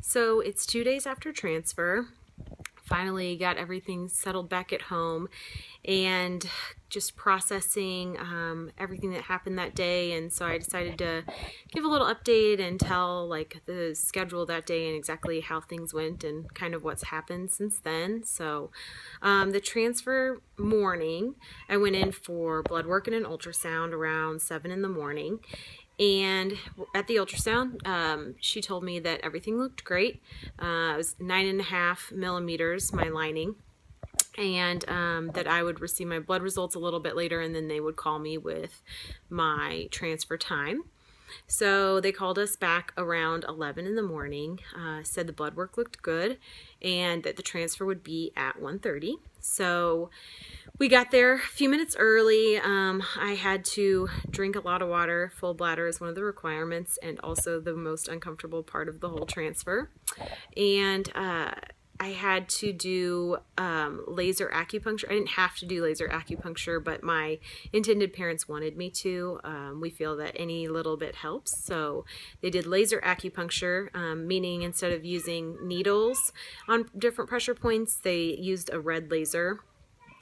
So it's 2 days after transfer. Finally got everything settled back at home and just processing everything that happened that day. And so I decided to give a little update and tell like the schedule that day and exactly how things went and kind of what's happened since then. So the transfer morning, I went in for blood work and an ultrasound around 7 in the morning. And at the ultrasound, she told me that everything looked great. It was 9.5 millimeters, my lining, and that I would receive my blood results a little bit later, and then they would call me with my transfer time. So they called us back around 11 in the morning, said the blood work looked good, and that the transfer would be at 1:30. So we got there a few minutes early. I had to drink a lot of water. Full bladder is one of the requirements and also the most uncomfortable part of the whole transfer. And I had to do laser acupuncture. I didn't have to do laser acupuncture, but my intended parents wanted me to. We feel that any little bit helps. So they did laser acupuncture, meaning instead of using needles on different pressure points, they used a red laser.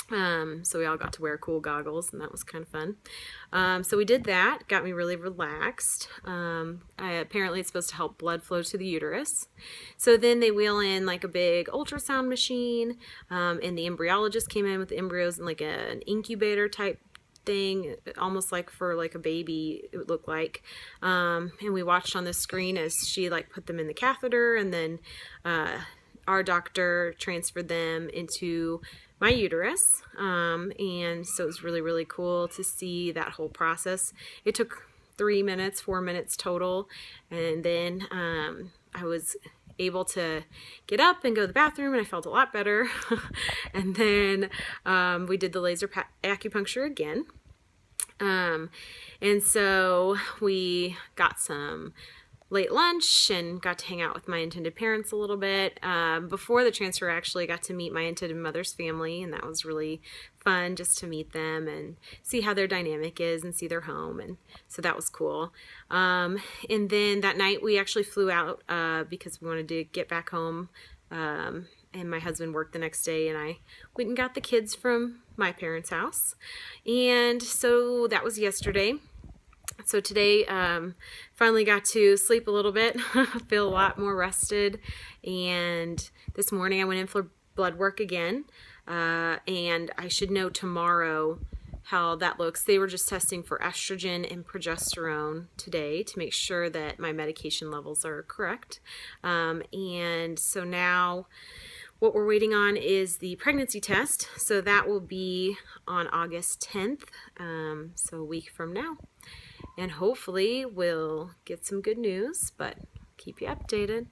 So we all got to wear cool goggles, and that was kind of fun. So we did that, got me really relaxed. Apparently it's supposed to help blood flow to the uterus. So then they wheel in like a big ultrasound machine, and the embryologist came in with the embryos in like an incubator type thing, almost like for like a baby it would look like. And we watched on the screen as she like put them in the catheter, and then our doctor transferred them into my uterus, and so it was really, really cool to see that whole process. It took 4 minutes total, and then I was able to get up and go to the bathroom, and I felt a lot better. And then we did the laser acupuncture again, and so we got some late lunch and got to hang out with my intended parents a little bit. Before the transfer, I actually got to meet my intended mother's family, and that was really fun just to meet them and see how their dynamic is and see their home, and so that was cool. And then that night we actually flew out because we wanted to get back home, and my husband worked the next day, and I went and got the kids from my parents' house. And so that was yesterday. So today, finally got to sleep a little bit, feel a lot more rested, and this morning I went in for blood work again, and I should know tomorrow how that looks. They were just testing for estrogen and progesterone today to make sure that my medication levels are correct, and so now what we're waiting on is the pregnancy test, so that will be on August 10th, so a week from now. And hopefully we'll get some good news, but keep you updated.